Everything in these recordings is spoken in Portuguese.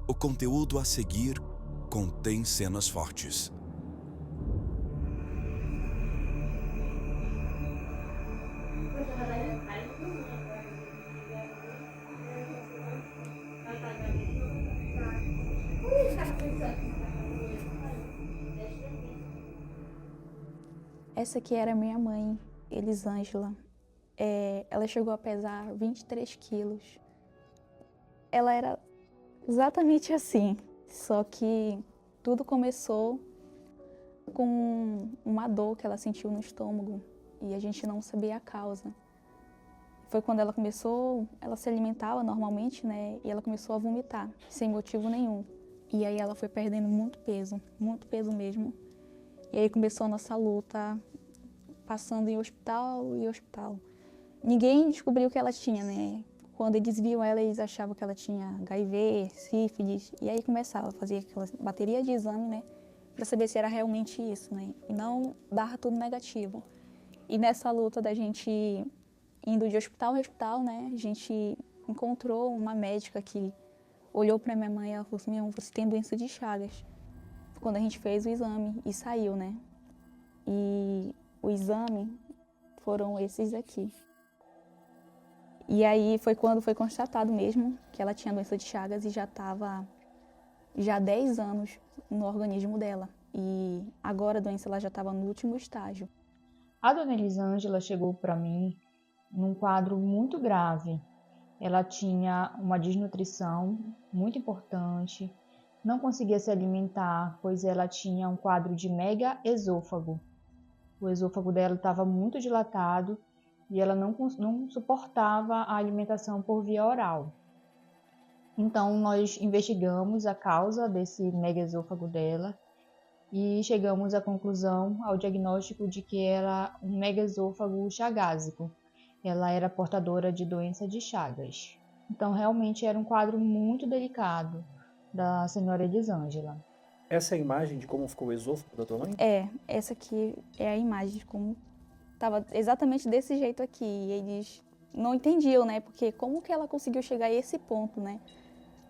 O conteúdo a seguir contém cenas fortes. Essa aqui era minha mãe, Elisângela. Ela chegou a pesar 23 quilos. Ela era exatamente assim, só que tudo começou com uma dor que ela sentiu no estômago e a gente não sabia a causa. Foi quando ela se alimentava normalmente, né? E ela começou a vomitar, sem motivo nenhum. E aí ela foi perdendo muito peso mesmo. E aí começou a nossa luta, passando em hospital e hospital. Ninguém descobriu o que ela tinha, né? Quando eles viam ela, eles achavam que ela tinha HIV, sífilis, e aí começava a fazer aquela bateria de exame, né? Pra saber se era realmente isso, né? E não dava tudo negativo. E nessa luta da gente indo de hospital em hospital, né? A gente encontrou uma médica que olhou pra minha mãe e ela falou assim: "Minha mãe, você tem doença de Chagas." Quando a gente fez o exame e saiu, né? E o exame foram esses aqui. E aí foi quando foi constatado mesmo que ela tinha doença de Chagas e já estava há 10 anos no organismo dela. E agora a doença ela já estava no último estágio. A dona Elisângela chegou para mim num quadro muito grave. Ela tinha uma desnutrição muito importante, não conseguia se alimentar, pois ela tinha um quadro de mega esôfago. O esôfago dela estava muito dilatado e ela não suportava a alimentação por via oral. Então, nós investigamos a causa desse megaesôfago dela e chegamos à conclusão, ao diagnóstico de que era um megaesôfago chagásico. Ela era portadora de doença de Chagas. Então, realmente era um quadro muito delicado da senhora Elisângela. Essa é a imagem de como ficou o esôfago da tua mãe? Essa aqui é a imagem de como estava exatamente desse jeito aqui. E eles não entendiam, né? Porque como que ela conseguiu chegar a esse ponto, né?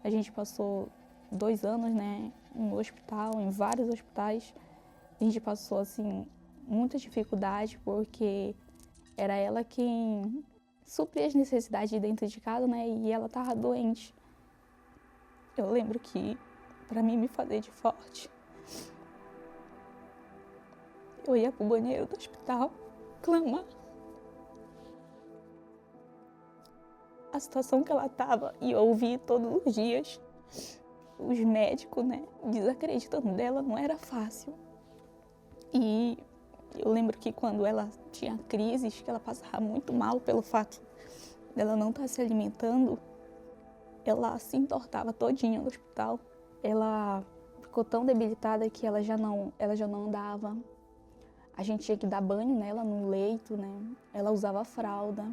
A gente passou 2 anos, né, no hospital, em vários hospitais. A gente passou, assim, muita dificuldade, porque era ela quem supria as necessidades de dentro de casa, né, e ela tava doente. Eu lembro que, para mim me fazer de forte, eu ia pro banheiro do hospital clamar a situação que ela tava, e eu ouvi todos os dias os médicos, né, desacreditando dela, não era fácil. E eu lembro que quando ela tinha crises, que ela passava muito mal pelo fato dela não estar se alimentando, ela se entortava todinha no hospital. Ela ficou tão debilitada que ela já não andava. A gente tinha que dar banho nela no leito, né? Ela usava fralda.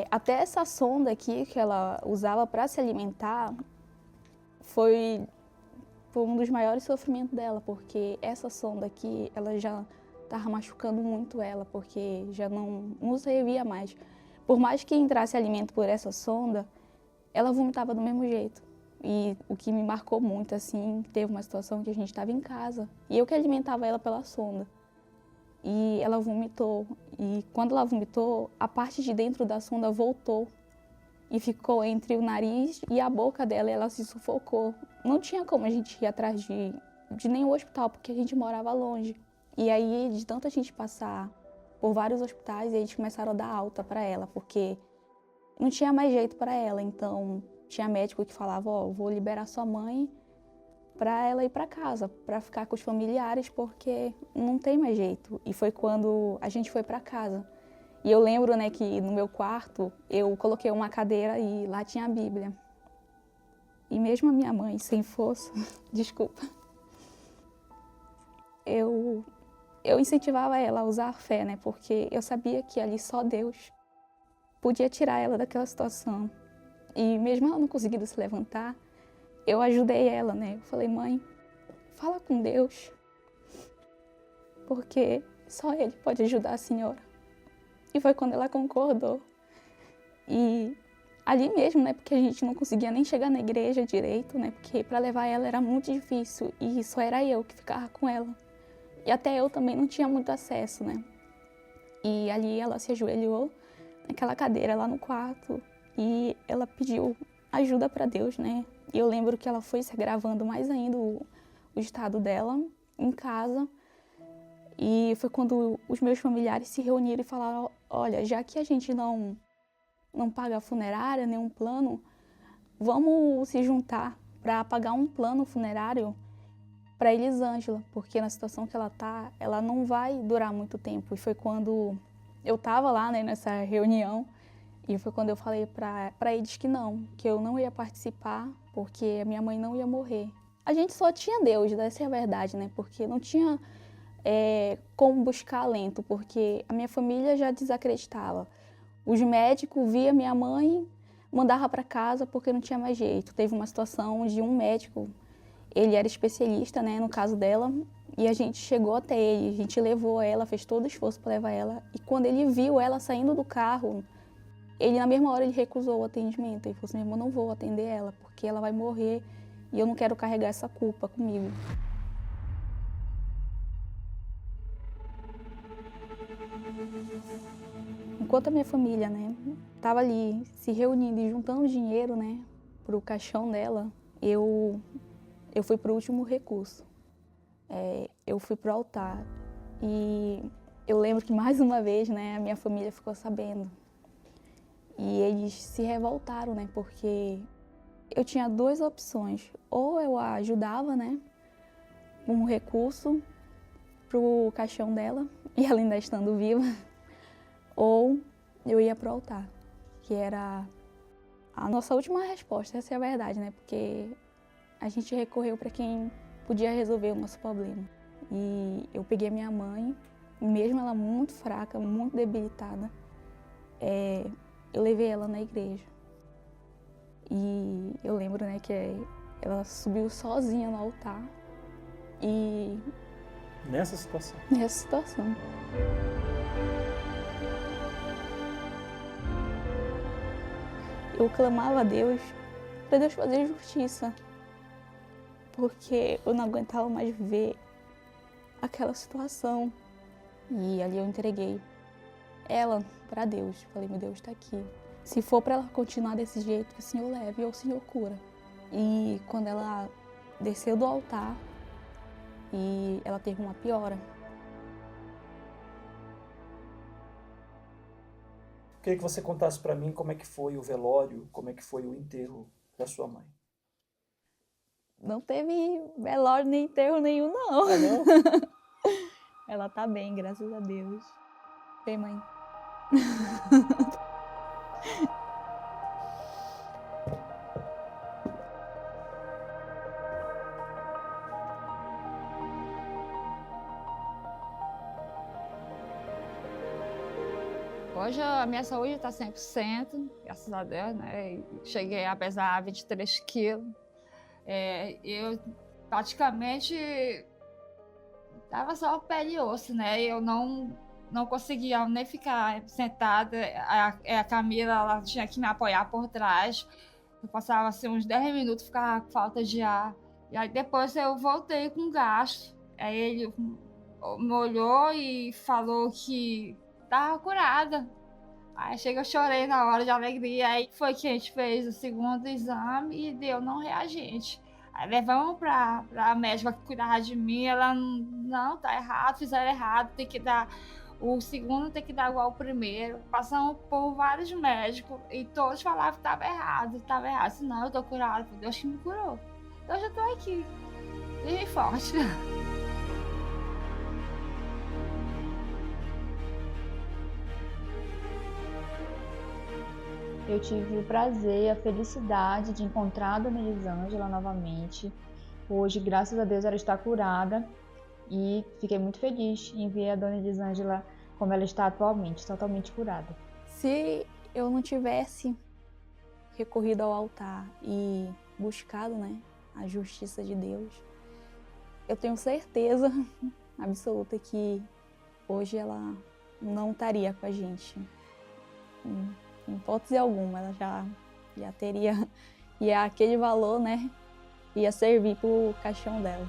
Até essa sonda aqui que ela usava para se alimentar foi um dos maiores sofrimentos dela, porque essa sonda aqui, ela já estava machucando muito ela, porque já não servia mais. Por mais que entrasse alimento por essa sonda, ela vomitava do mesmo jeito. E o que me marcou muito, assim, teve uma situação que a gente estava em casa, e eu que alimentava ela pela sonda. E ela vomitou, e quando ela vomitou, a parte de dentro da sonda voltou e ficou entre o nariz e a boca dela, e ela se sufocou. Não tinha como a gente ir atrás de nenhum hospital, porque a gente morava longe. E aí, de tanta gente passar por vários hospitais, eles começaram a dar alta para ela, porque não tinha mais jeito para ela. Então, tinha médico que falava: ó, vou liberar sua mãe para ela ir para casa, para ficar com os familiares, porque não tem mais jeito. E foi quando a gente foi para casa. E eu lembro, né, que no meu quarto eu coloquei uma cadeira e lá tinha a Bíblia. E mesmo a minha mãe sem força, desculpa, eu incentivava ela a usar a fé, né, porque eu sabia que ali só Deus podia tirar ela daquela situação. E mesmo ela não conseguindo se levantar, eu ajudei ela, né. Eu falei: mãe, fala com Deus, porque só Ele pode ajudar a senhora. E foi quando ela concordou. E ali mesmo, né, porque a gente não conseguia nem chegar na igreja direito, né, porque para levar ela era muito difícil e só era eu que ficava com ela. E até eu também não tinha muito acesso, né. E ali ela se ajoelhou naquela cadeira lá no quarto e ela pediu ajuda para Deus, né. E eu lembro que ela foi se agravando mais ainda o estado dela em casa. E foi quando os meus familiares se reuniram e falaram, olha, já que a gente não paga a funerária, nenhum plano, vamos se juntar para pagar um plano funerário para Elisângela, porque na situação que ela tá, ela não vai durar muito tempo. E foi quando eu estava lá, né, nessa reunião, e foi quando eu falei para eles que eu não ia participar, porque a minha mãe não ia morrer. A gente só tinha Deus, essa é a verdade, né, porque não tinha como buscar alento, porque a minha família já desacreditava. Os médicos via minha mãe, mandava para casa porque não tinha mais jeito. Teve uma situação onde um médico, ele era especialista, né, no caso dela, e a gente chegou até ele, a gente levou ela, fez todo o esforço para levar ela, e quando ele viu ela saindo do carro, ele na mesma hora ele recusou o atendimento. Ele falou assim, meu irmão, não vou atender ela, porque ela vai morrer e eu não quero carregar essa culpa comigo. Enquanto a minha família, né, tava ali se reunindo e juntando dinheiro, né, pro caixão dela, eu fui pro último recurso. Eu fui pro altar e eu lembro que mais uma vez, né, a minha família ficou sabendo. E eles se revoltaram, né, porque eu tinha duas opções. Ou eu a ajudava, né, um recurso pro caixão dela, e ela ainda estando viva, ou eu ia pro altar, que era a nossa última resposta, essa é a verdade, né? Porque a gente recorreu para quem podia resolver o nosso problema. E eu peguei a minha mãe, mesmo ela muito fraca, muito debilitada, eu levei ela na igreja. E eu lembro, né, que ela subiu sozinha no altar e... Nessa situação? Nessa situação. Eu clamava a Deus para Deus fazer justiça, porque eu não aguentava mais ver aquela situação. E ali eu entreguei ela para Deus. Falei, meu Deus, está aqui. Se for para ela continuar desse jeito, que o Senhor leve ou o Senhor cura. E quando ela desceu do altar, e ela teve uma piora. Queria que você contasse para mim como é que foi o velório, como é que foi o enterro da sua mãe. Não teve velório nem enterro nenhum, não. Ah, não? Ela tá bem, graças a Deus. Bem, mãe. Hoje a minha saúde está 100%, graças a Deus, né? Cheguei a pesar 23 quilos. Eu praticamente estava só pele e osso, né? Eu não conseguia nem ficar sentada. A Camila, ela tinha que me apoiar por trás. Eu passava assim, uns 10 minutos, ficava com falta de ar. E aí depois eu voltei com gasto. Aí ele me olhou e falou que estava curada. Aí chega, eu chorei na hora de alegria. Aí foi que a gente fez o segundo exame e deu não reagente. Aí levamos pra médica que cuidava de mim. Ela, não, tá errado, fizeram errado, tem que dar. O segundo tem que dar igual ao primeiro. Passamos por vários médicos e todos falavam que estava errado, estava errado. Disse, não, eu tô curada, foi Deus que me curou. Então eu já tô aqui, firme e forte. Eu tive o prazer e a felicidade de encontrar a Dona Elisângela novamente. Hoje, graças a Deus, ela está curada e fiquei muito feliz em ver a Dona Elisângela como ela está atualmente, totalmente curada. Se eu não tivesse recorrido ao altar e buscado, né, a justiça de Deus, eu tenho certeza absoluta que hoje ela não estaria com a gente. Em hipótese alguma, ela já Já teria, e aquele valor, né, ia servir pro caixão dela.